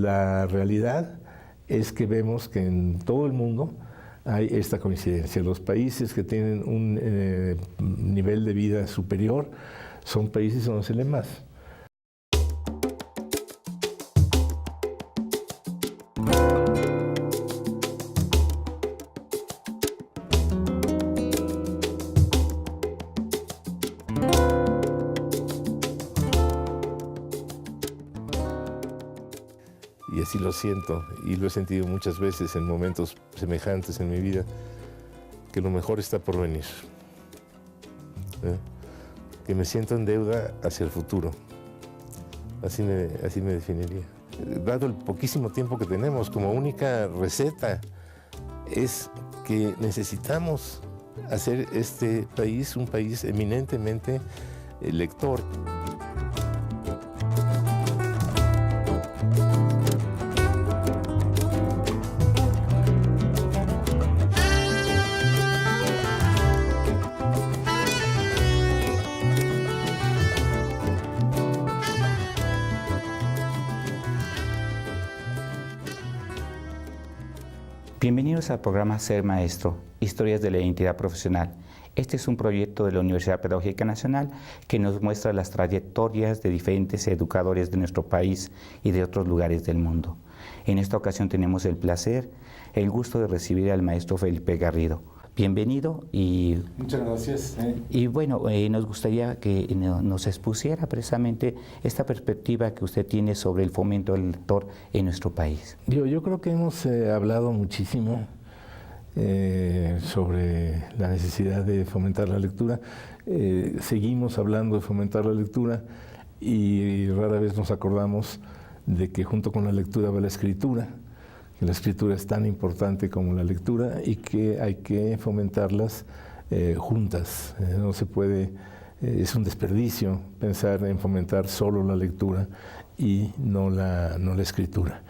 la realidad es que vemos que en todo el mundo hay esta coincidencia. Los países que tienen un nivel de vida superior son países donde se lee más. Y así lo siento, y lo he sentido muchas veces en momentos semejantes en mi vida, que lo mejor está por venir. Que me siento en deuda hacia el futuro. Así me definiría. Dado el poquísimo tiempo que tenemos, como única receta es que necesitamos hacer este país un país eminentemente lector. Bienvenidos al programa Ser Maestro, Historias de la Identidad Profesional. Este es un proyecto de la Universidad Pedagógica Nacional que nos muestra las trayectorias de diferentes educadores de nuestro país y de otros lugares del mundo. En esta ocasión tenemos el placer, el gusto de recibir al maestro Felipe Garrido. Bienvenido y... Muchas gracias. Y bueno, nos gustaría que nos expusiera precisamente esta perspectiva que usted tiene sobre el fomento del lector en nuestro país. Yo creo que hemos hablado muchísimo sobre la necesidad de fomentar la lectura. Seguimos hablando de fomentar la lectura y rara vez nos acordamos de que junto con la lectura va la escritura. Que la escritura es tan importante como la lectura y que hay que fomentarlas juntas. No se puede, es un desperdicio pensar en fomentar solo la lectura y no la escritura.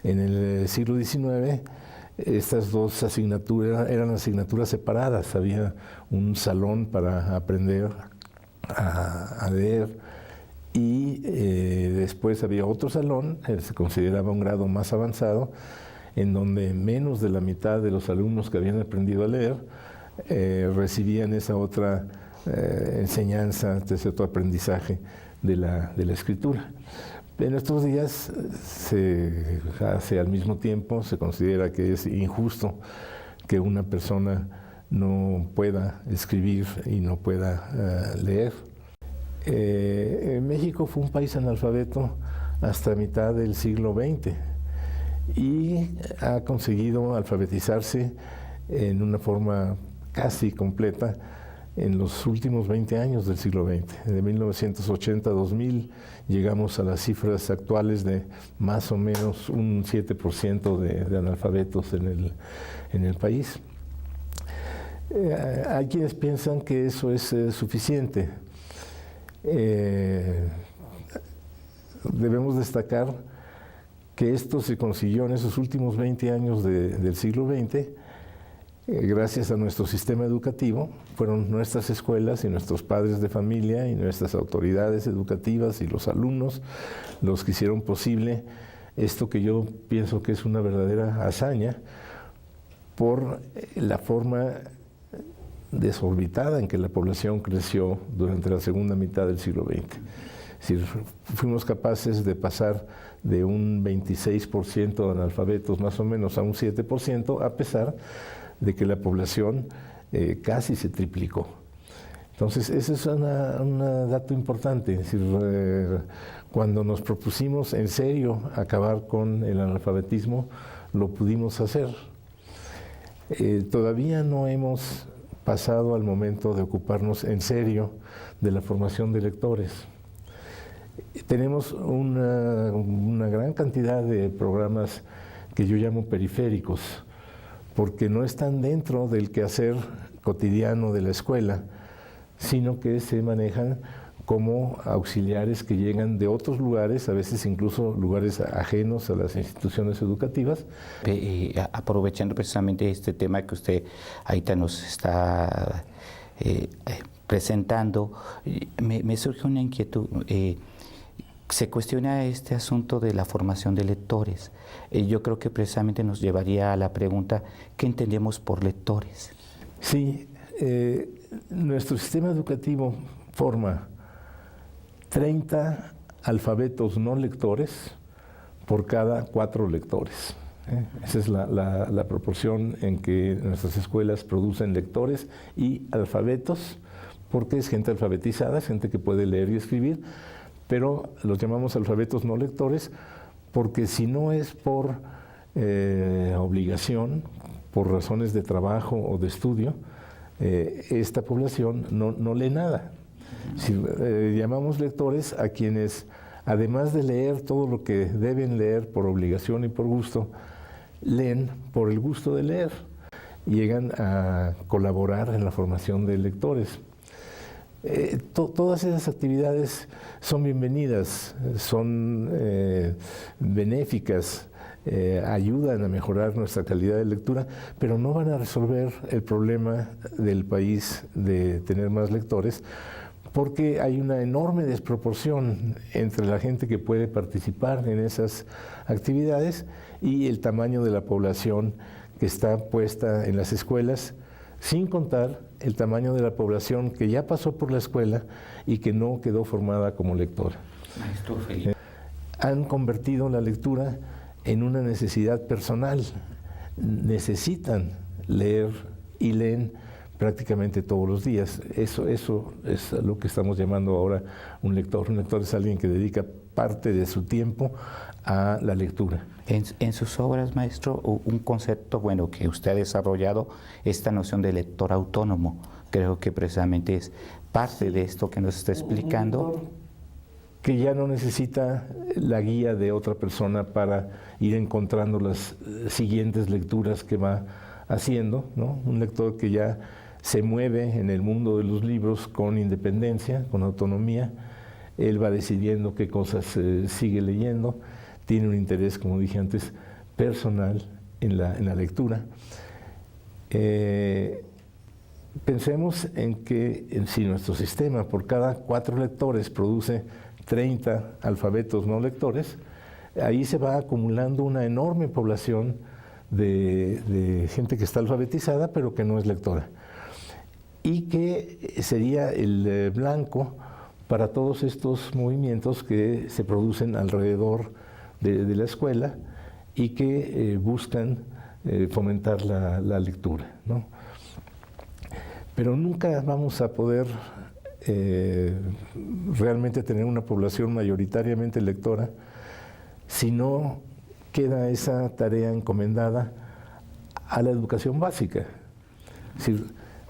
En el siglo XIX estas dos asignaturas eran asignaturas separadas. Había un salón para aprender a leer y después había otro salón, se consideraba un grado más avanzado, en donde menos de la mitad de los alumnos que habían aprendido a leer recibían esa otra enseñanza, ese otro aprendizaje de la escritura. En estos días se hace al mismo tiempo, se considera que es injusto que una persona no pueda escribir y no pueda leer. México fue un país analfabeto hasta mitad del siglo XX y ha conseguido alfabetizarse en una forma casi completa en los últimos 20 años del siglo XX. De 1980 a 2000 llegamos a las cifras actuales de más o menos un 7% de analfabetos en el país. Hay quienes piensan que eso es suficiente. Debemos destacar que esto se consiguió en esos últimos 20 años del siglo XX gracias a nuestro sistema educativo. Fueron nuestras escuelas y nuestros padres de familia y nuestras autoridades educativas y los alumnos los que hicieron posible esto que yo pienso que es una verdadera hazaña por la forma desorbitada en que la población creció durante la segunda mitad del siglo XX. Es decir, fuimos capaces de pasar de un 26% de analfabetos más o menos a un 7%, a pesar de que la población casi se triplicó. Entonces, ese es un dato importante. Es decir, cuando nos propusimos en serio acabar con el analfabetismo, lo pudimos hacer. Todavía no hemos pasado al momento de ocuparnos en serio de la formación de lectores. Tenemos una gran cantidad de programas que yo llamo periféricos, porque no están dentro del quehacer cotidiano de la escuela, sino que se manejan como auxiliares que llegan de otros lugares, a veces incluso lugares ajenos a las instituciones educativas. Aprovechando precisamente este tema que usted ahorita nos está presentando, me surge una inquietud. se cuestiona este asunto de la formación de lectores. Yo creo que precisamente nos llevaría a la pregunta, ¿qué entendemos por lectores? Sí, nuestro sistema educativo forma 30 alfabetos no lectores por cada 4 lectores. Esa es la proporción en que nuestras escuelas producen lectores y alfabetos, porque es gente alfabetizada, es gente que puede leer y escribir, pero los llamamos alfabetos no lectores porque si no es por obligación, por razones de trabajo o de estudio, esta población no lee nada. Si, llamamos lectores a quienes, además de leer todo lo que deben leer por obligación y por gusto, leen por el gusto de leer. Llegan a colaborar en la formación de lectores. Todas esas actividades son bienvenidas, son benéficas, ayudan a mejorar nuestra calidad de lectura, pero no van a resolver el problema del país de tener más lectores, porque hay una enorme desproporción entre la gente que puede participar en esas actividades y el tamaño de la población que está puesta en las escuelas, sin contar el tamaño de la población que ya pasó por la escuela y que no quedó formada como lectora. Maestro Felipe. Han convertido la lectura en una necesidad personal. Necesitan leer y leen prácticamente todos los días. Eso es lo que estamos llamando ahora un lector. Un lector es alguien que dedica parte de su tiempo a la lectura. En sus obras, maestro, un concepto bueno que usted ha desarrollado, esta noción de lector autónomo, creo que precisamente es parte de esto que nos está explicando. Que ya no necesita la guía de otra persona para ir encontrando las siguientes lecturas que va haciendo, ¿no? Un lector que ya se mueve en el mundo de los libros con independencia, con autonomía. Él va decidiendo qué cosas sigue leyendo, tiene un interés, como dije antes, personal en la lectura. Pensemos en que si nuestro sistema por cada 4 lectores produce 30 alfabetos no lectores, ahí se va acumulando una enorme población de gente que está alfabetizada pero que no es lectora y que sería el blanco para todos estos movimientos que se producen alrededor de la escuela y que buscan fomentar la lectura, ¿no? Pero nunca vamos a poder realmente tener una población mayoritariamente lectora si no queda esa tarea encomendada a la educación básica. Es decir,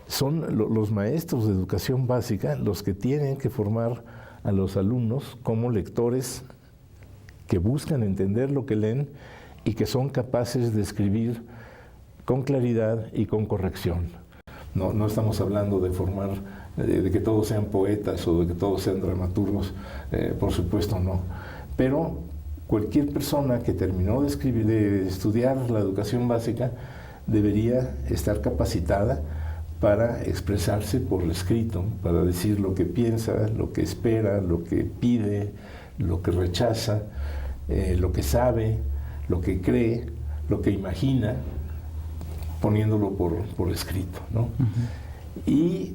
son los maestros de educación básica los que tienen que formar a los alumnos como lectores que buscan entender lo que leen y que son capaces de escribir con claridad y con corrección. No estamos hablando de formar, de que todos sean poetas o de que todos sean dramaturgos, por supuesto no. Pero cualquier persona que terminó de estudiar la educación básica debería estar capacitada para expresarse por escrito, para decir lo que piensa, lo que espera, lo que pide, lo que rechaza, lo que sabe, lo que cree, lo que imagina, poniéndolo por escrito, ¿no? Y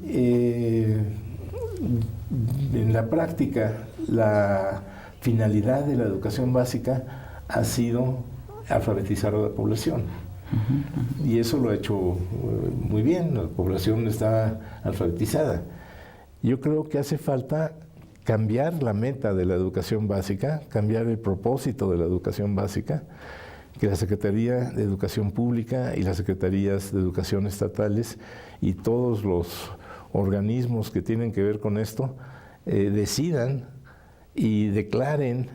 en la práctica, la finalidad de la educación básica ha sido alfabetizar a la población. Y eso lo ha hecho muy bien, la población está alfabetizada. Yo creo que hace falta cambiar la meta de la educación básica, cambiar el propósito de la educación básica, que la Secretaría de Educación Pública y las Secretarías de Educación estatales y todos los organismos que tienen que ver con esto decidan y declaren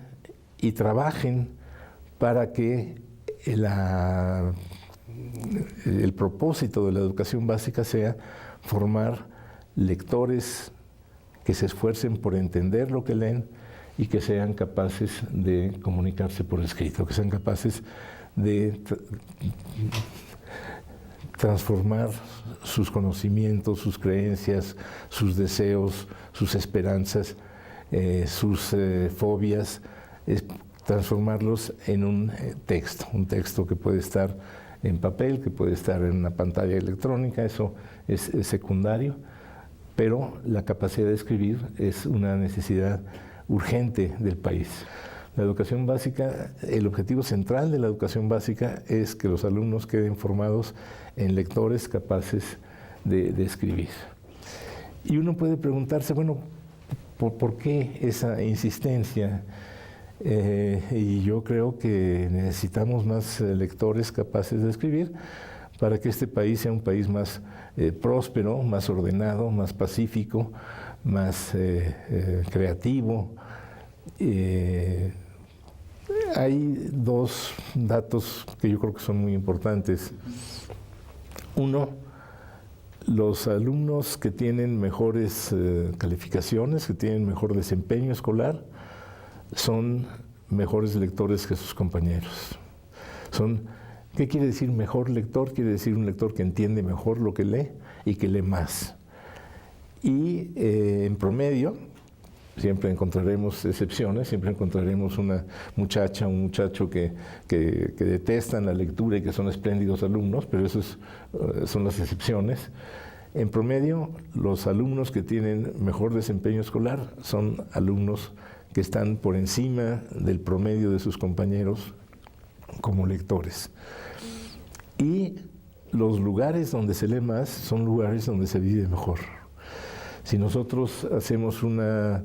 y trabajen para que el propósito de la educación básica sea formar lectores que se esfuercen por entender lo que leen y que sean capaces de comunicarse por escrito, que sean capaces de transformar sus conocimientos, sus creencias, sus deseos, sus esperanzas, sus fobias es transformarlos en un texto que puede estar en papel, que puede estar en una pantalla electrónica, eso es secundario, pero la capacidad de escribir es una necesidad urgente del país. La educación básica, el objetivo central de la educación básica es que los alumnos queden formados en lectores capaces de escribir. Y uno puede preguntarse, bueno, ¿por qué esa insistencia? Y yo creo que necesitamos más lectores capaces de escribir para que este país sea un país más próspero, más ordenado, más pacífico, más creativo. Hay dos datos que yo creo que son muy importantes. Uno, los alumnos que tienen mejores calificaciones, que tienen mejor desempeño escolar, son mejores lectores que sus compañeros. ¿Qué quiere decir mejor lector? Quiere decir un lector que entiende mejor lo que lee y que lee más. Y en promedio, siempre encontraremos excepciones, siempre encontraremos una muchacha, un muchacho que detestan la lectura y que son espléndidos alumnos, pero esos son las excepciones. En promedio, los alumnos que tienen mejor desempeño escolar son alumnos que están por encima del promedio de sus compañeros como lectores. Y los lugares donde se lee más son lugares donde se vive mejor. Si nosotros hacemos una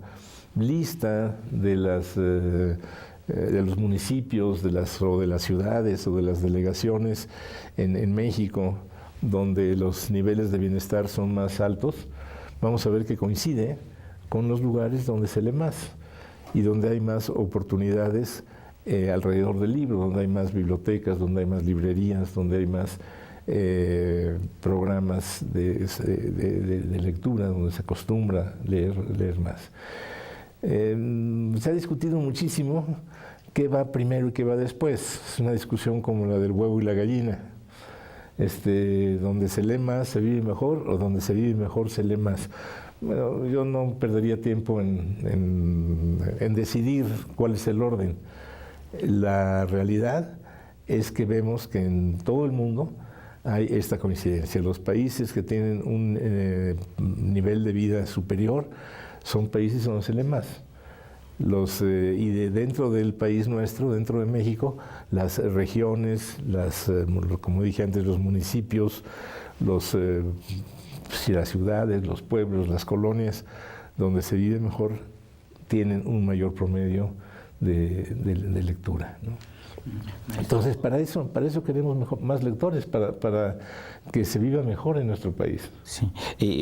lista de los municipios, de las ciudades o de las delegaciones en México, donde los niveles de bienestar son más altos, vamos a ver que coincide con los lugares donde se lee más y donde hay más oportunidades alrededor del libro, donde hay más bibliotecas, donde hay más librerías, donde hay más programas de lectura, donde se acostumbra leer más. Se ha discutido muchísimo qué va primero y qué va después. Es una discusión como la del huevo y la gallina. Donde se lee más se vive mejor, o donde se vive mejor se lee más. Bueno, yo no perdería tiempo en decidir cuál es el orden. La realidad es que vemos que en todo el mundo hay esta coincidencia. Los países que tienen un nivel de vida superior son países donde se lee más. Dentro del país nuestro, dentro de México, las regiones, como dije antes, los municipios, las ciudades, los pueblos, las colonias, donde se vive mejor, tienen un mayor promedio de lectura, ¿no? Entonces, para eso queremos más lectores, para que se viva mejor en nuestro país. Sí.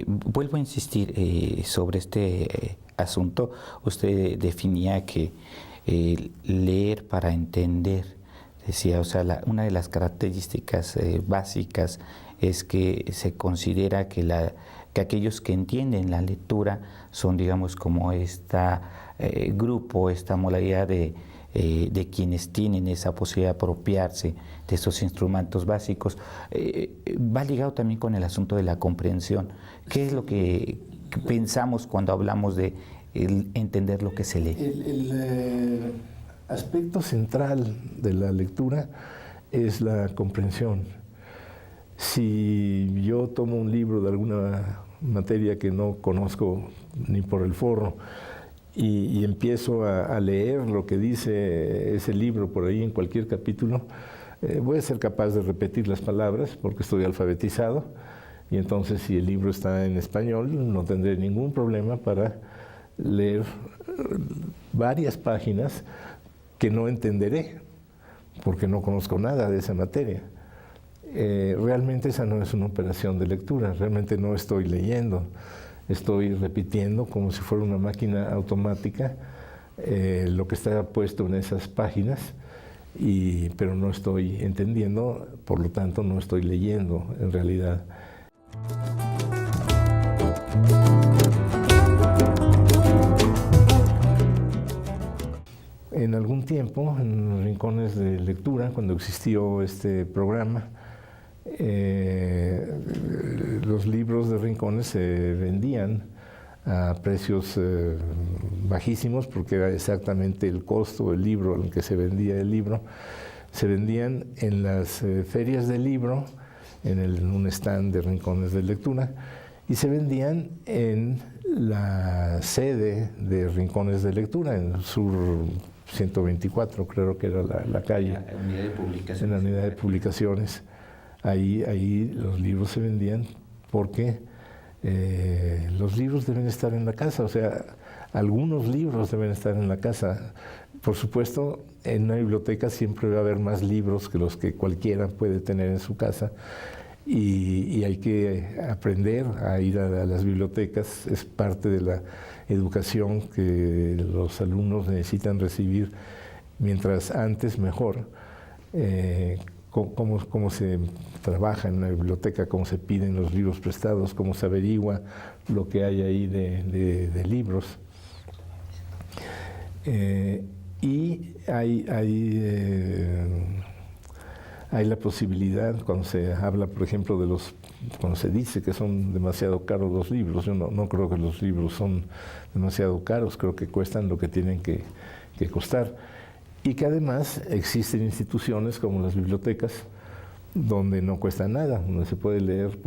Vuelvo a insistir sobre este asunto. Usted definía que leer para entender, decía, o sea, una de las características básicas es que se considera que aquellos que entienden la lectura son, digamos, como grupo, esta modalidad de quienes tienen esa posibilidad de apropiarse de esos instrumentos básicos. Va ligado también con el asunto de la comprensión. ¿Qué es lo que pensamos cuando hablamos de entender lo que se lee? El aspecto central de la lectura es la comprensión. Si yo tomo un libro de alguna materia que no conozco ni por el forro y empiezo a leer lo que dice ese libro por ahí en cualquier capítulo, voy a ser capaz de repetir las palabras porque estoy alfabetizado, y entonces si el libro está en español no tendré ningún problema para leer varias páginas que no entenderé porque no conozco nada de esa materia. Realmente esa no es una operación de lectura, realmente no estoy leyendo, estoy repitiendo como si fuera una máquina automática lo que está puesto en esas páginas, pero no estoy entendiendo, por lo tanto no estoy leyendo en realidad. En algún tiempo, en Rincones de Lectura, cuando existió este programa, los libros de Rincones se vendían a precios bajísimos, porque era exactamente el costo del libro en el que se vendía el libro. Se vendían en las ferias del libro, en un stand de Rincones de Lectura, y se vendían en la sede de Rincones de Lectura, en el Sur 124, creo que era la calle. La unidad de publicaciones. En la unidad de publicaciones. Ahí los libros se vendían porque los libros deben estar en la casa, o sea, algunos libros deben estar en la casa. Por supuesto, en una biblioteca siempre va a haber más libros que los que cualquiera puede tener en su casa, y hay que aprender a ir a las bibliotecas. Es parte de la educación que los alumnos necesitan recibir, mientras antes mejor. Cómo se trabaja en una biblioteca, cómo se piden los libros prestados, cómo se averigua lo que hay ahí de libros. Y hay la posibilidad, cuando se habla, por ejemplo, cuando se dice que son demasiado caros los libros, yo no creo que los libros son demasiado caros, creo que cuestan lo que tienen que costar. Y que además existen instituciones como las bibliotecas, donde no cuesta nada, donde se puede leer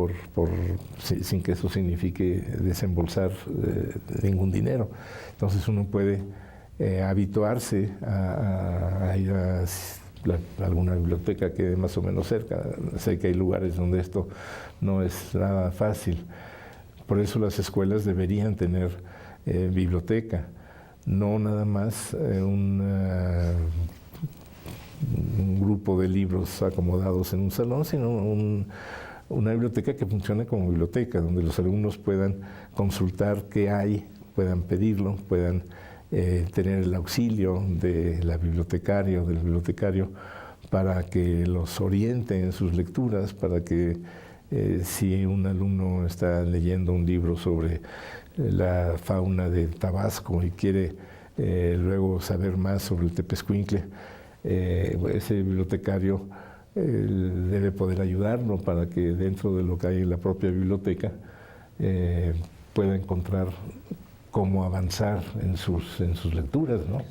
sin que eso signifique desembolsar ningún dinero. Entonces uno puede habituarse a ir a alguna biblioteca que quede más o menos cerca. Sé que hay lugares donde esto no es nada fácil. Por eso las escuelas deberían tener biblioteca, no nada más un grupo de libros acomodados en un salón, sino una biblioteca que funcione como biblioteca, donde los alumnos puedan consultar qué hay, puedan pedirlo, puedan tener el auxilio del bibliotecario, para que los oriente en sus lecturas, para que si un alumno está leyendo un libro sobre la fauna de Tabasco y quiere luego saber más sobre el Tepezcuintle, ese bibliotecario debe poder ayudarlo para que dentro de lo que hay en la propia biblioteca pueda encontrar cómo avanzar en sus lecturas, ¿no?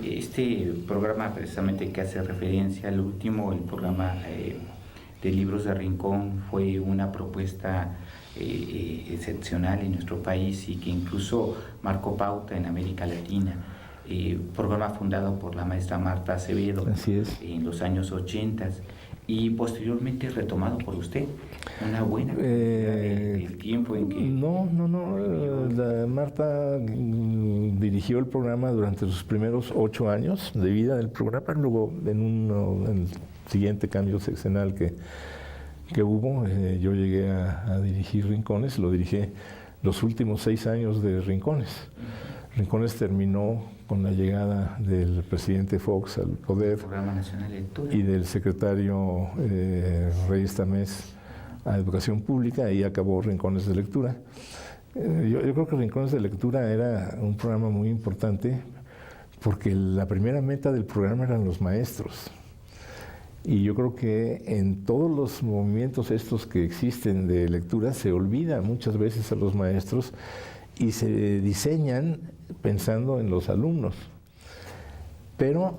Este programa precisamente que hace referencia al último, el programa de libros de Rincón, fue una propuesta excepcional en nuestro país y que incluso marcó pauta en América Latina. Programa fundado por la maestra Marta Acevedo. Así es. En los años 80 y posteriormente retomado por usted. Una buena el tiempo en que... No. Marta dirigió el programa durante sus primeros 8 años de vida del programa. Luego, en el siguiente cambio sexenal que hubo, yo llegué a dirigir Rincones, lo dirigí los últimos 6 años de Rincones. Rincones terminó con la llegada del presidente Fox al poder y del secretario Reyes Tamés a Educación Pública, y acabó Rincones de Lectura. Yo creo que Rincones de Lectura era un programa muy importante porque la primera meta del programa eran los maestros. Y yo creo que en todos los movimientos estos que existen de lectura se olvida muchas veces a los maestros y se diseñan pensando en los alumnos. Pero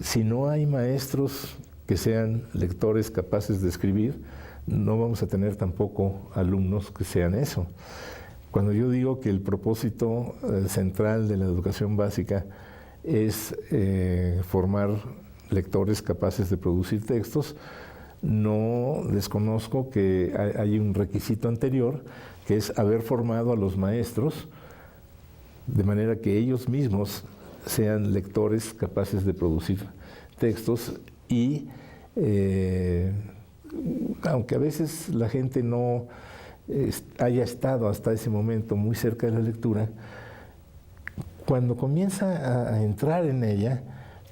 si no hay maestros que sean lectores capaces de escribir, no vamos a tener tampoco alumnos que sean eso. Cuando yo digo que el propósito central de la educación básica es formar lectores capaces de producir textos, no desconozco que hay un requisito anterior, que es haber formado a los maestros de manera que ellos mismos sean lectores capaces de producir textos y aunque a veces la gente no haya estado hasta ese momento muy cerca de la lectura, cuando comienza a entrar en ella,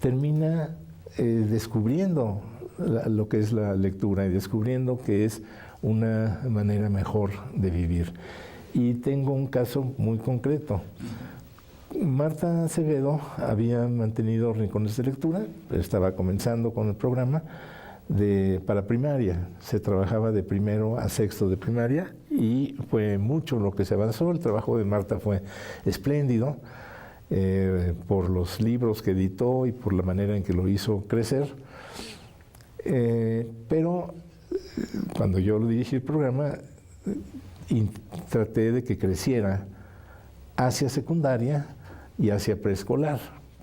termina descubriendo lo que es la lectura y descubriendo que es una manera mejor de vivir. Y tengo un caso muy concreto. Marta Acevedo había mantenido Rincones de Lectura, estaba comenzando con el programa, para primaria. Se trabajaba de primero a sexto de primaria y fue mucho lo que se avanzó. El trabajo de Marta fue espléndido por los libros que editó y por la manera en que lo hizo crecer. Pero cuando yo dirigí el programa, traté de que creciera hacia secundaria y hacia preescolar,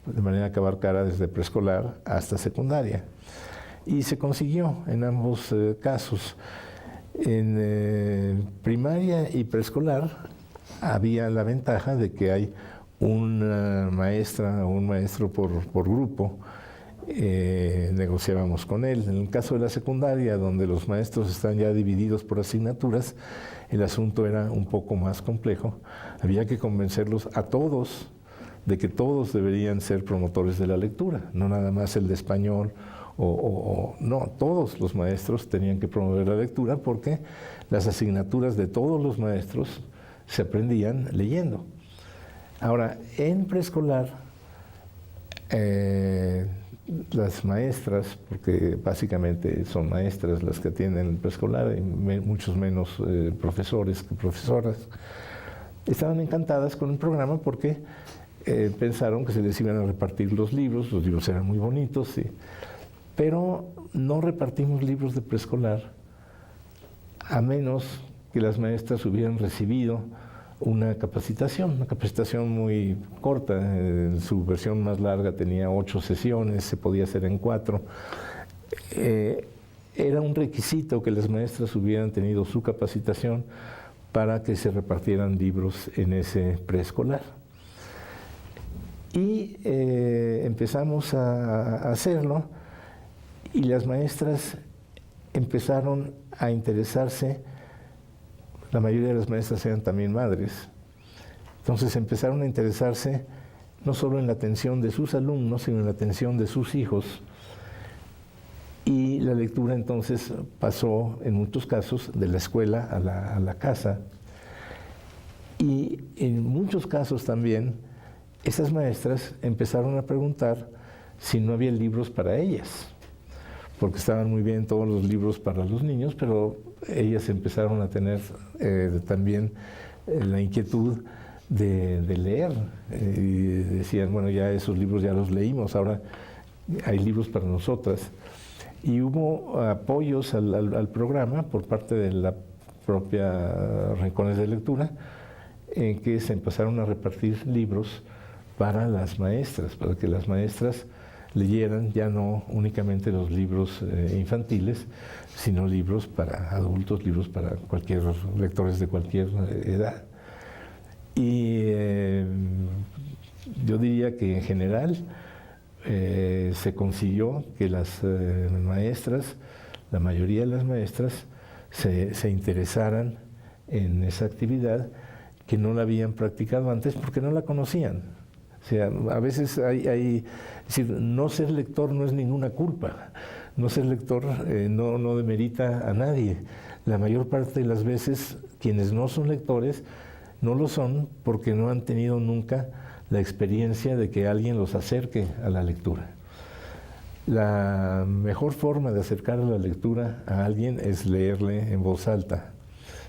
de manera que abarcara desde preescolar hasta secundaria. Y se consiguió en ambos casos. En primaria y preescolar había la ventaja de que hay una maestra o un maestro por grupo. Negociábamos con él. En el caso de la secundaria, donde los maestros están ya divididos por asignaturas, el asunto era un poco más complejo. Había que convencerlos a todos de que todos deberían ser promotores de la lectura, no nada más el de español, no, todos los maestros tenían que promover la lectura porque las asignaturas de todos los maestros se aprendían leyendo. Ahora, en preescolar, las maestras, porque básicamente son maestras las que atienden el preescolar, y muchos menos profesores que profesoras, estaban encantadas con el programa porque pensaron que se les iban a repartir los libros eran muy bonitos, sí, pero no repartimos libros de preescolar a menos que las maestras hubieran recibido una capacitación muy corta. Su versión más larga tenía 8 sesiones, se podía hacer en 4. Era un requisito que las maestras hubieran tenido su capacitación para que se repartieran libros en ese preescolar. Y empezamos a hacerlo y las maestras empezaron a interesarse. La mayoría de las maestras eran también madres. Entonces empezaron a interesarse no solo en la atención de sus alumnos, sino en la atención de sus hijos. Y la lectura entonces pasó, en muchos casos, de la escuela a la casa. Y en muchos casos también, esas maestras empezaron a preguntar si no había libros para ellas, porque estaban muy bien todos los libros para los niños, pero ellas empezaron a tener también la inquietud de leer. Y decían, bueno, ya esos libros ya los leímos, ahora hay libros para nosotras. Y hubo apoyos al programa por parte de la propia Rincones de Lectura, en que se empezaron a repartir libros para las maestras, para que las maestras leyeran ya no únicamente los libros infantiles, sino libros para adultos, libros para lectores de cualquier edad. Y yo diría que en general se consiguió que las maestras, la mayoría de las maestras, se interesaran en esa actividad que no la habían practicado antes porque no la conocían. O sea, a veces es decir, no ser lector no es ninguna culpa. No ser lector no demerita a nadie. La mayor parte de las veces quienes no son lectores no lo son porque no han tenido nunca la experiencia de que alguien los acerque a la lectura. La mejor forma de acercar a la lectura a alguien es leerle en voz alta.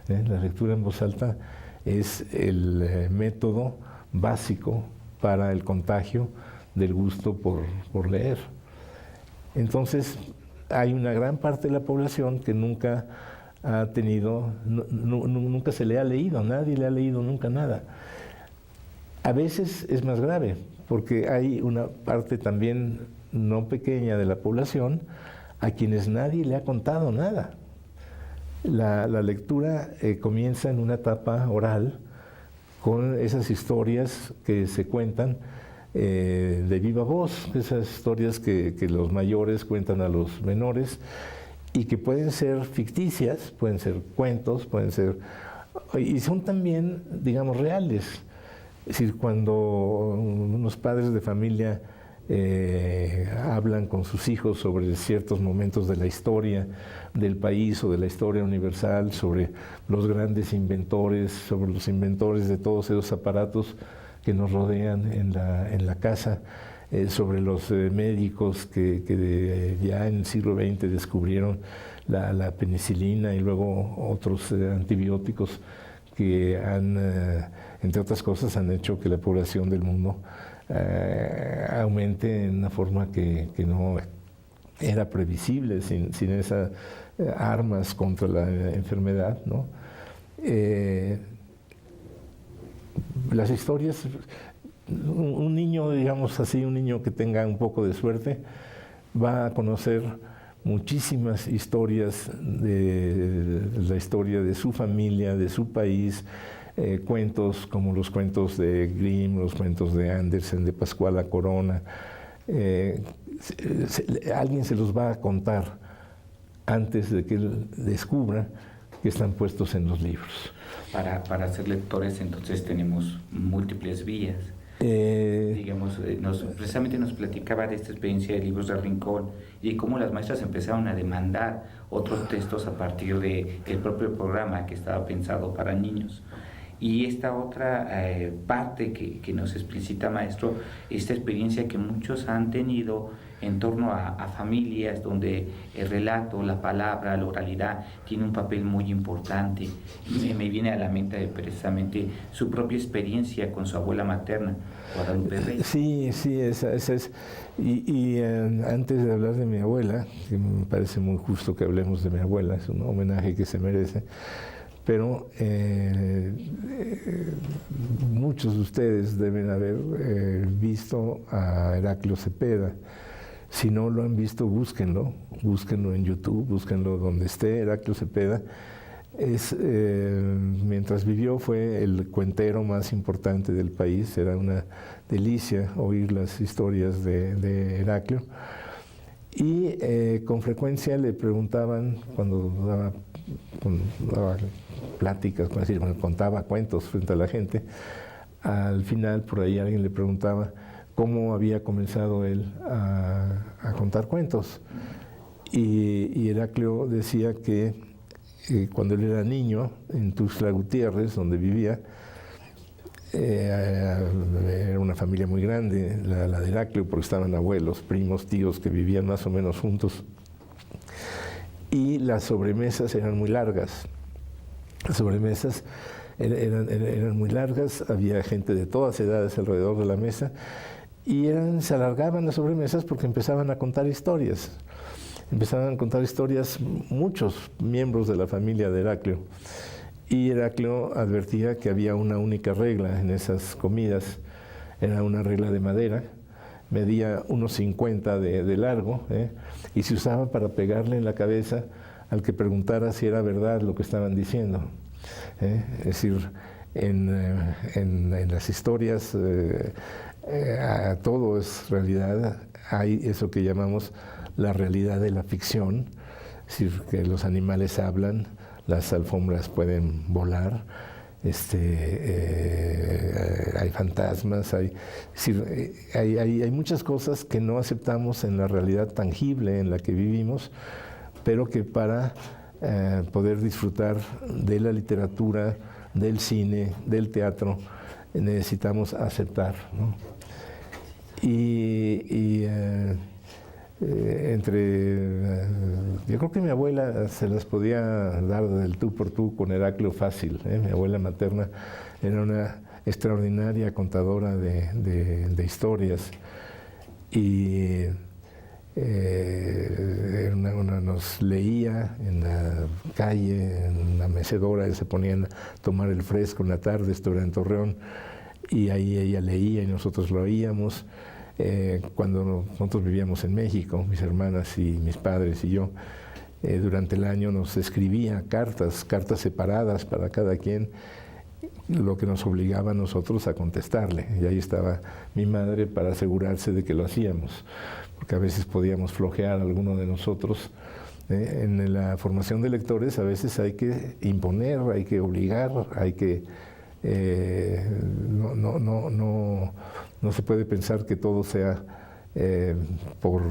La lectura en voz alta es el método básico para el contagio del gusto por leer. Entonces, hay una gran parte de la población que nunca ha tenido, nunca se le ha leído, nadie le ha leído nunca nada. A veces es más grave, porque hay una parte también no pequeña de la población a quienes nadie le ha contado nada. La lectura comienza en una etapa oral, con esas historias que se cuentan de viva voz, esas historias que los mayores cuentan a los menores y que pueden ser ficticias, pueden ser cuentos, y son también, digamos, reales. Es decir, cuando unos padres de familia hablan con sus hijos sobre ciertos momentos de la historia del país o de la historia universal, sobre los grandes inventores, sobre los inventores de todos esos aparatos que nos rodean en la casa, sobre los médicos que ya en el siglo XX descubrieron la penicilina y luego otros antibióticos que han, entre otras cosas, han hecho que la población del mundo aumente en una forma que no era previsible sin esas armas contra la enfermedad, ¿no? Las historias, un niño, digamos así, un niño que tenga un poco de suerte, va a conocer muchísimas historias de la historia de su familia, de su país, cuentos como los cuentos de Grimm, los cuentos de Andersen, de Pascuala Corona. Alguien se los va a contar antes de que él descubra que están puestos en los libros. Para ser lectores, entonces tenemos múltiples vías. Digamos, precisamente nos platicaba de esta experiencia de Libros del Rincón y cómo las maestras empezaron a demandar otros textos a partir del propio programa que estaba pensado para niños. Y esta otra parte que nos explicita, maestro, esta experiencia que muchos han tenido en torno a familias donde el relato, la palabra, la oralidad tiene un papel muy importante. Me viene a la mente precisamente su propia experiencia con su abuela materna, Guadalupe Reyes. Sí, esa es. Y antes de hablar de mi abuela, que me parece muy justo que hablemos de mi abuela, es un homenaje que se merece, pero muchos de ustedes deben haber visto a Heraclio Cepeda. Si no lo han visto, búsquenlo en YouTube, búsquenlo donde esté. Heraclio Cepeda mientras vivió fue el cuentero más importante del país. Era una delicia oír las historias de Heraclio. Y con frecuencia le preguntaban, cuando daba pláticas, contaba cuentos frente a la gente, al final por ahí alguien le preguntaba cómo había comenzado él a contar cuentos. Y Heraclio decía que cuando él era niño, en Tuxtla Gutiérrez, donde vivía, era una familia muy grande, la de Heraclio, porque estaban abuelos, primos, tíos que vivían más o menos juntos. Y las sobremesas eran muy largas. Las sobremesas eran muy largas, había gente de todas edades alrededor de la mesa y se alargaban las sobremesas porque empezaban a contar historias. Empezaban a contar historias muchos miembros de la familia de Heraclio. Y Heraclio advertía que había una única regla en esas comidas. Era una regla de madera, medía unos 50 de largo, y se usaba para pegarle en la cabeza al que preguntara si era verdad lo que estaban diciendo. Es decir, en las historias todo es realidad. Hay eso que llamamos la realidad de la ficción, es decir, que los animales hablan, las alfombras pueden volar, hay fantasmas, hay muchas cosas que no aceptamos en la realidad tangible en la que vivimos, pero que para poder disfrutar de la literatura, del cine, del teatro, necesitamos aceptar, ¿no? Yo creo que mi abuela se las podía dar del tú por tú con Heraclio fácil, Mi abuela materna era una extraordinaria contadora de historias y nos leía en la calle, en la mecedora, y se ponían a tomar el fresco en la tarde, esto era en Torreón, y ahí ella leía y nosotros lo oíamos. Cuando nosotros vivíamos en México, mis hermanas y mis padres y yo, durante el año nos escribía cartas separadas para cada quien, lo que nos obligaba a nosotros a contestarle. Y ahí estaba mi madre para asegurarse de que lo hacíamos, porque a veces podíamos flojear a alguno de nosotros. En la formación de lectores a veces hay que imponer, hay que obligar, hay que... No se puede pensar que todo sea por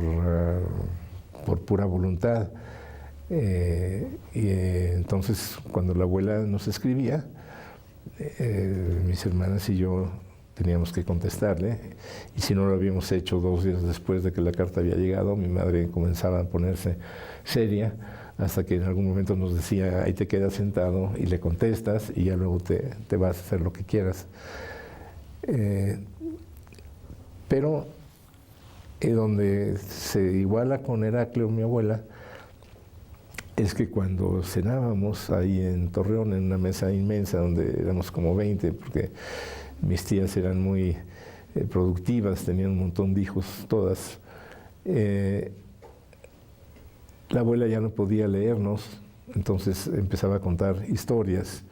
pura voluntad. Entonces, cuando la abuela nos escribía, mis hermanas y yo teníamos que contestarle, y si no lo habíamos hecho 2 días después de que la carta había llegado, mi madre comenzaba a ponerse seria, hasta que en algún momento nos decía, ahí te quedas sentado y le contestas y ya luego te vas a hacer lo que quieras. Pero donde se iguala con Heraclio, mi abuela, es que cuando cenábamos ahí en Torreón, en una mesa inmensa donde éramos como 20, porque mis tías eran muy productivas, tenían un montón de hijos todas, la abuela ya no podía leernos, entonces empezaba a contar historias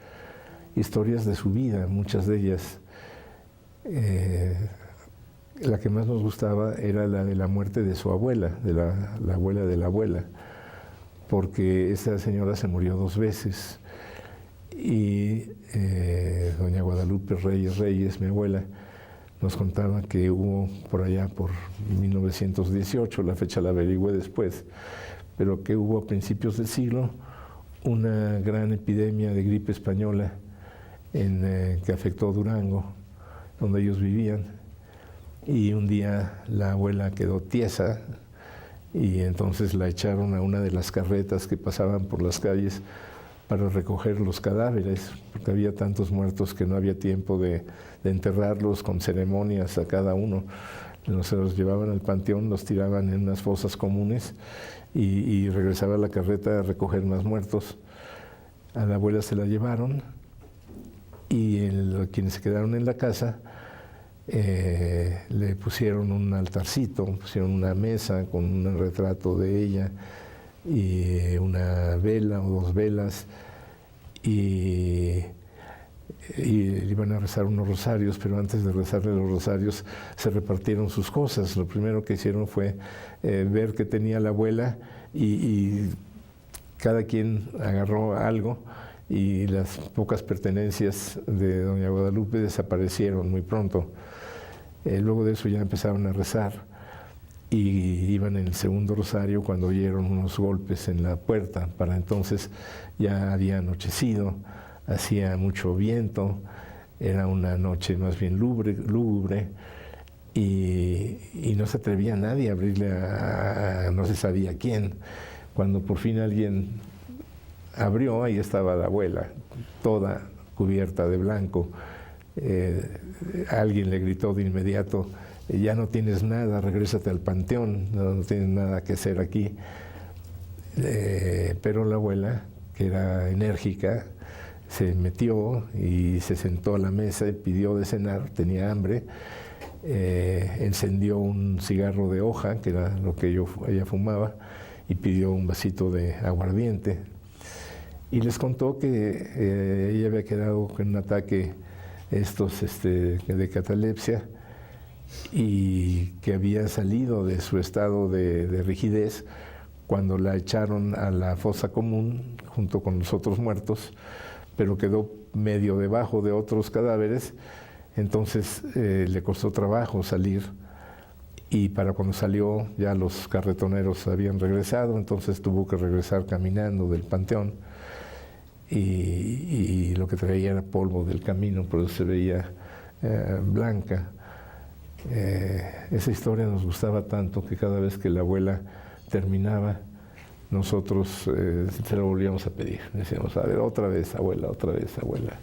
de su vida, muchas de ellas. La que más nos gustaba era la de la muerte de su abuela, de la abuela de la abuela, porque esa señora se murió 2 veces. Y doña Guadalupe Reyes, mi abuela, nos contaba que hubo por allá por 1918, la fecha la averigüé después, pero que hubo a principios del siglo una gran epidemia de gripe española que afectó Durango, donde ellos vivían, y un día la abuela quedó tiesa y entonces la echaron a una de las carretas que pasaban por las calles para recoger los cadáveres, porque había tantos muertos que no había tiempo de enterrarlos con ceremonias a cada uno. Se los llevaban al panteón, los tiraban en unas fosas comunes y regresaba la carreta a recoger más muertos. A la abuela se la llevaron y quienes se quedaron en la casa le pusieron un altarcito, pusieron una mesa con un retrato de ella y una vela o 2 velas y iban a rezar unos rosarios, pero antes de rezarle los rosarios se repartieron sus cosas. Lo primero que hicieron fue ver qué tenía la abuela y cada quien agarró algo y las pocas pertenencias de doña Guadalupe desaparecieron muy pronto. Luego de eso ya empezaron a rezar y iban en el segundo rosario cuando oyeron unos golpes en la puerta. Para entonces ya había anochecido, hacía mucho viento, era una noche más bien lúgubre y no se atrevía nadie a abrirle a no se sabía quién. Cuando por fin alguien abrió, ahí estaba la abuela, toda cubierta de blanco. Alguien le gritó de inmediato, ya no tienes nada, regrésate al panteón, no tienes nada que hacer aquí. Pero la abuela, que era enérgica, se metió y se sentó a la mesa y pidió de cenar, tenía hambre, encendió un cigarro de hoja, que era lo que ella fumaba, y pidió un vasito de aguardiente. Y les contó que ella había quedado con un ataque de catalepsia y que había salido de su estado de rigidez cuando la echaron a la fosa común junto con los otros muertos, pero quedó medio debajo de otros cadáveres, entonces le costó trabajo salir y para cuando salió ya los carretoneros habían regresado, entonces tuvo que regresar caminando del panteón y lo que traía era polvo del camino, pero se veía blanca. Esa historia nos gustaba tanto que cada vez que la abuela terminaba, nosotros se lo volvíamos a pedir. Decíamos, a ver, otra vez, abuela, otra vez, abuela.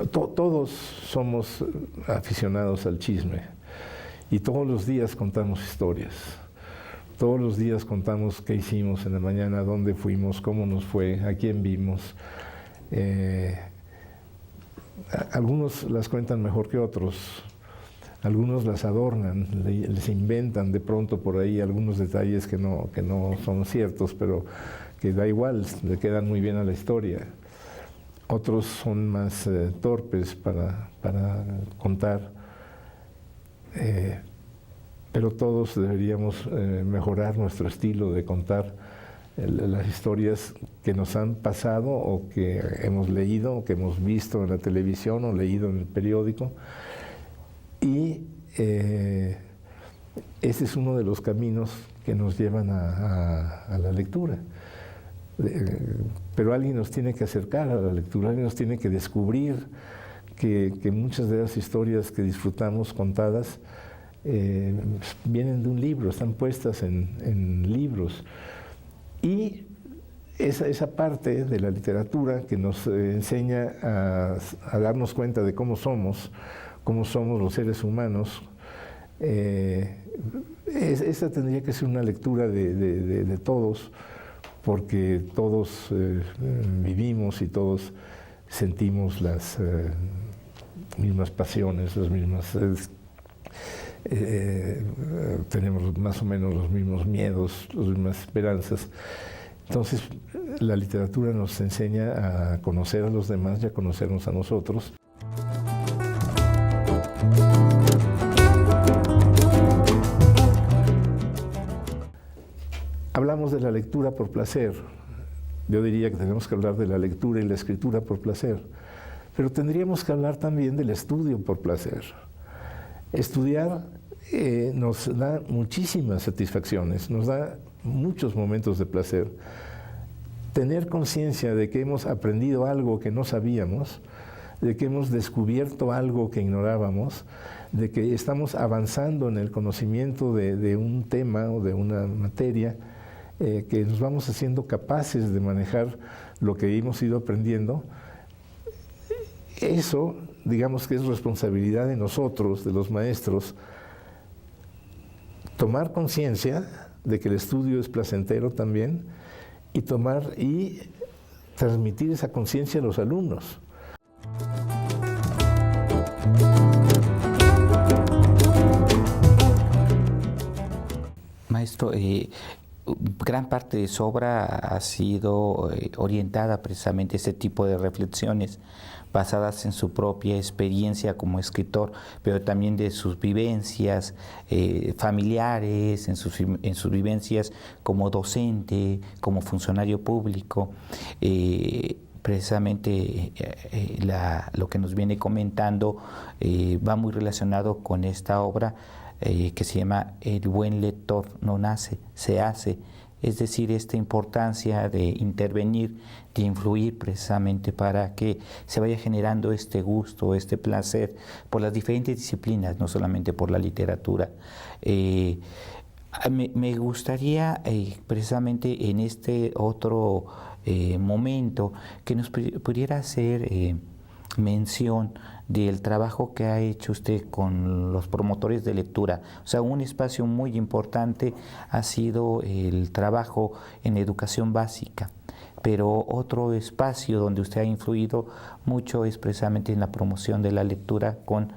Todos somos aficionados al chisme y todos los días contamos historias. Todos los días contamos qué hicimos en la mañana, dónde fuimos, cómo nos fue, a quién vimos. Algunos las cuentan mejor que otros, algunos las adornan, les inventan de pronto por ahí algunos detalles que no son ciertos, pero que da igual, le quedan muy bien a la historia. Otros son más torpes para contar, pero todos deberíamos mejorar nuestro estilo de contar las historias que nos han pasado o que hemos leído o que hemos visto en la televisión o leído en el periódico. Y ese es uno de los caminos que nos llevan a la lectura. Pero alguien nos tiene que acercar a la lectura, alguien nos tiene que descubrir que muchas de las historias que disfrutamos contadas vienen de un libro, están puestas en libros. Y esa parte de la literatura que nos enseña a darnos cuenta de cómo somos los seres humanos, esa tendría que ser una lectura de todos, porque todos vivimos y todos sentimos las mismas pasiones, las mismas... tenemos más o menos los mismos miedos, las mismas esperanzas. Entonces, la literatura nos enseña a conocer a los demás y a conocernos a nosotros. Hablamos de la lectura por placer. Yo diría que tenemos que hablar de la lectura y la escritura por placer, pero tendríamos que hablar también del estudio por placer. Estudiar nos da muchísimas satisfacciones, nos da muchos momentos de placer. Tener conciencia de que hemos aprendido algo que no sabíamos, de que hemos descubierto algo que ignorábamos, de que estamos avanzando en el conocimiento de un tema o de una materia, que nos vamos haciendo capaces de manejar lo que hemos ido aprendiendo. Eso, digamos que es responsabilidad de nosotros, de los maestros, tomar conciencia de que el estudio es placentero también y transmitir esa conciencia a los alumnos. Maestro, gran parte de su obra ha sido orientada precisamente a este tipo de reflexiones basadas en su propia experiencia como escritor, pero también de sus vivencias familiares, en sus vivencias como docente, como funcionario público. Precisamente lo que nos viene comentando va muy relacionado con esta obra que se llama El buen lector no nace, se hace. Es decir, esta importancia de intervenir, de influir precisamente para que se vaya generando este gusto, este placer por las diferentes disciplinas, no solamente por la literatura. Me gustaría precisamente en este otro momento que nos pudiera hacer mención del trabajo que ha hecho usted con los promotores de lectura. O sea, un espacio muy importante ha sido el trabajo en educación básica, pero otro espacio donde usted ha influido mucho es precisamente en la promoción de la lectura con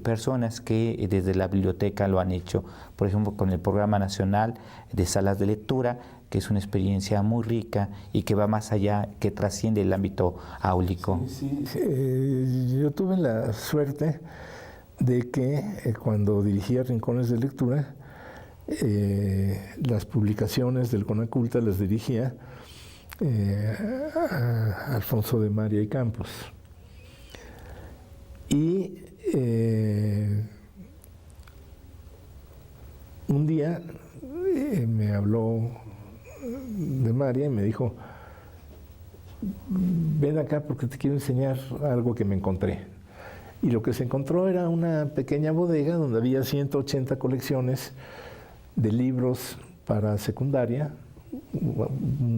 personas que desde la biblioteca lo han hecho, por ejemplo con el Programa Nacional de Salas de Lectura, que es una experiencia muy rica y que va más allá, que trasciende el ámbito áulico. Sí. Yo tuve la suerte de que cuando dirigía Rincones de Lectura, las publicaciones del Conaculta las dirigía a Alfonso de María y Campos. Y un día me habló de María y me dijo: ven acá porque te quiero enseñar algo que me encontré. Y lo que se encontró era una pequeña bodega donde había 180 colecciones de libros para secundaria,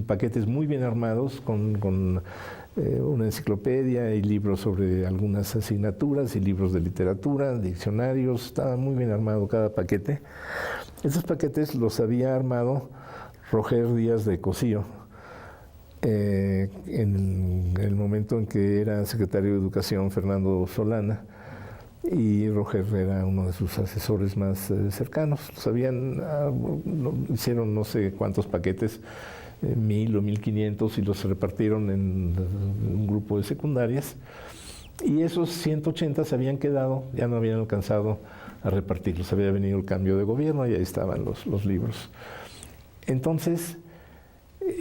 paquetes muy bien armados con una enciclopedia y libros sobre algunas asignaturas y libros de literatura, diccionarios. Estaba muy bien armado cada paquete. Esos paquetes los había armado Roger Díaz de Cosío en el momento en que era secretario de Educación Fernando Solana, y Roger era uno de sus asesores más cercanos. Hicieron no sé cuántos paquetes, 1000 o 1500, y los repartieron en un grupo de secundarias, y esos 180 se habían quedado, ya no habían alcanzado a repartirlos, había venido el cambio de gobierno y ahí estaban los libros. Entonces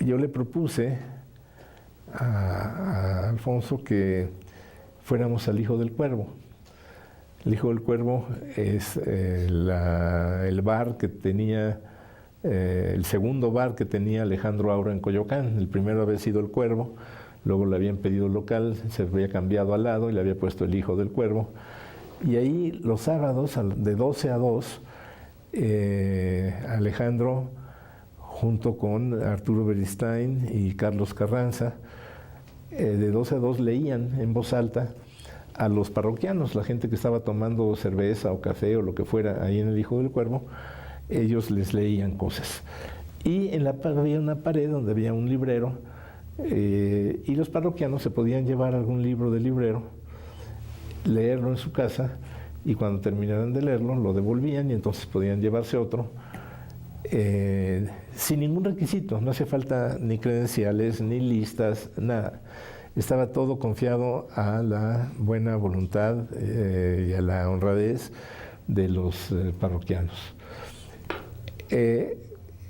yo le propuse a Alfonso que fuéramos al Hijo del Cuervo. El Hijo del Cuervo es el bar que tenía el segundo bar que tenía Alejandro Aura en Coyoacán. El primero había sido El Cuervo, luego le habían pedido local, se había cambiado al lado y le había puesto El Hijo del Cuervo. Y ahí los sábados, de 12 a 2, Alejandro, junto con Arturo Beristain y Carlos Carranza, de 12 a 2 leían en voz alta a los parroquianos, la gente que estaba tomando cerveza o café o lo que fuera ahí en El Hijo del Cuervo. Ellos les leían cosas. Y había una pared donde había un librero, y los parroquianos se podían llevar algún libro del librero, leerlo en su casa, y cuando terminaran de leerlo lo devolvían y entonces podían llevarse otro, sin ningún requisito. No hacía falta ni credenciales, ni listas, nada. Estaba todo confiado a la buena voluntad y a la honradez de los parroquianos.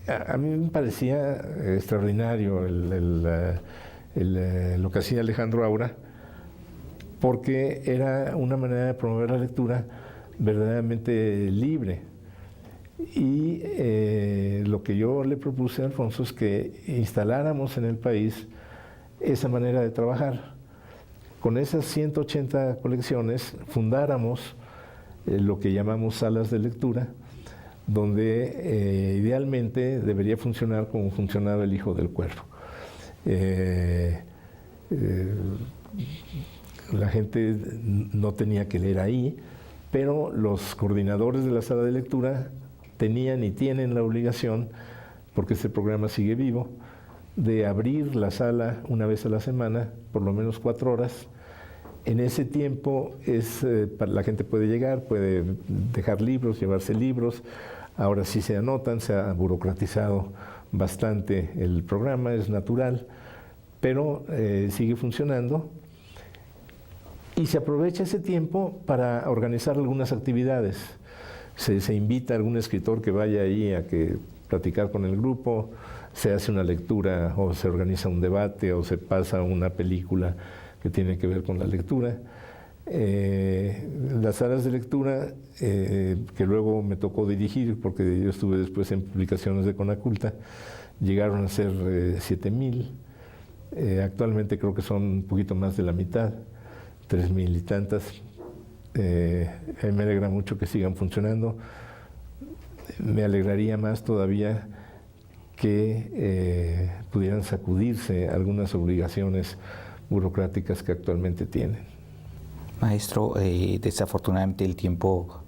A mí me parecía extraordinario lo que hacía Alejandro Aura, porque era una manera de promover la lectura verdaderamente libre. Y lo que yo le propuse a Alfonso es que instaláramos en el país esa manera de trabajar. Con esas 180 colecciones fundáramos lo que llamamos salas de lectura, donde idealmente debería funcionar como funcionaba El Hijo del Cuervo. La gente no tenía que leer ahí, pero los coordinadores de la sala de lectura tenían y tienen la obligación, porque este programa sigue vivo, de abrir la sala una vez a la semana, por lo menos 4 horas. En ese tiempo la gente puede llegar, puede dejar libros, llevarse libros. Ahora sí se anotan, se ha burocratizado bastante el programa, es natural, pero sigue funcionando. Y se aprovecha ese tiempo para organizar algunas actividades. Se invita a algún escritor que vaya ahí a platicar con el grupo, se hace una lectura o se organiza un debate o se pasa una película que tiene que ver con la lectura. Las salas de lectura, que luego me tocó dirigir, porque yo estuve después en publicaciones de Conaculta, llegaron a ser 7,000. Actualmente creo que son un poquito más de la mitad, 3,000 y tantas. Me alegra mucho que sigan funcionando. Me alegraría más todavía que pudieran sacudirse algunas obligaciones burocráticas que actualmente tienen. Maestro, desafortunadamente el tiempo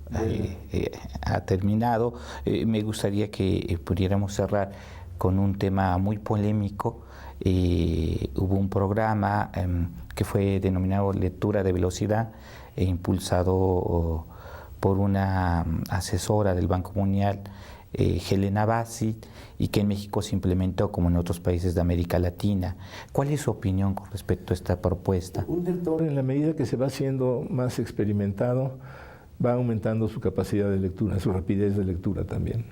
ha terminado. Me gustaría que pudiéramos cerrar con un tema muy polémico. Hubo un programa que fue denominado Lectura de Velocidad, impulsado por una asesora del Banco Mundial, Helena Bassi, y que en México se implementó como en otros países de América Latina. ¿Cuál es su opinión con respecto a esta propuesta? Un lector, en la medida que se va haciendo más experimentado, va aumentando su capacidad de lectura, su rapidez de lectura también.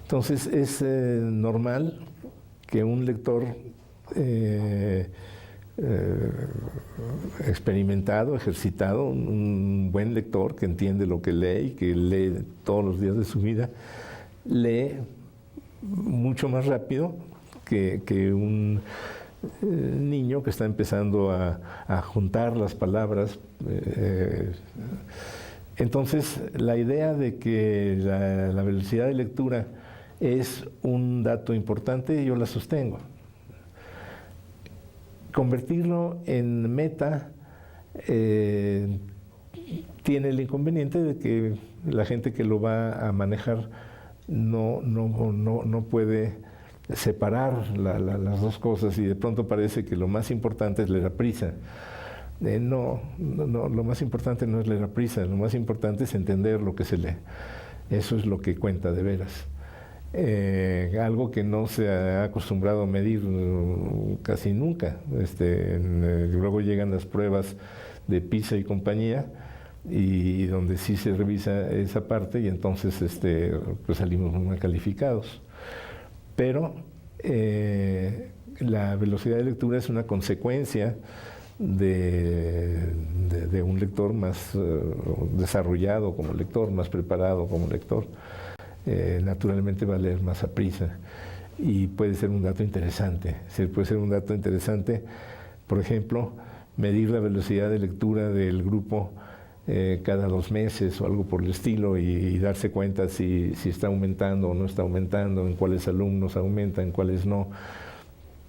Entonces es normal que un lector experimentado, ejercitado, un buen lector que entiende lo que lee y que lee todos los días de su vida, lee mucho más rápido que un niño que está empezando a juntar las palabras. Entonces, la idea de que la velocidad de lectura es un dato importante, yo la sostengo. Convertirlo en meta tiene el inconveniente de que la gente que lo va a manejar no puede separar las dos cosas, y de pronto parece que lo más importante es leer a prisa. No, lo más importante no es leer a prisa, lo más importante es entender lo que se lee. Eso es lo que cuenta de veras. Algo que no se ha acostumbrado a medir casi nunca. Luego llegan las pruebas de PISA y compañía, y donde sí se revisa esa parte, y entonces pues salimos muy mal calificados. Pero la velocidad de lectura es una consecuencia de un lector más desarrollado como lector, más preparado como lector. naturalmente va a leer más a prisa. Y puede ser un dato interesante. Puede ser un dato interesante, por ejemplo, medir la velocidad de lectura del grupo cada 2 meses o algo por el estilo y darse cuenta si está aumentando o no está aumentando, en cuáles alumnos aumenta, en cuáles no,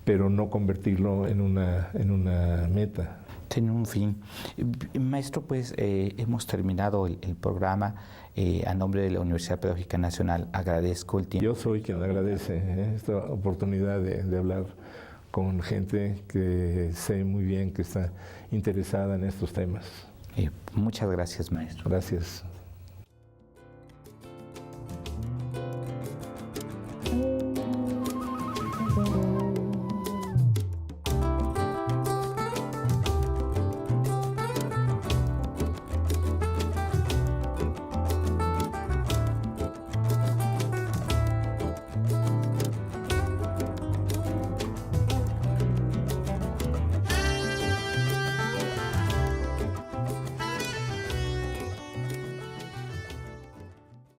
pero no convertirlo en una meta. Tiene un fin. Maestro, pues hemos terminado el programa. A nombre de la Universidad Pedagógica Nacional agradezco el tiempo. Yo soy quien agradece esta oportunidad de hablar con gente que sé muy bien que está interesada en estos temas. Muchas gracias, maestro. Gracias.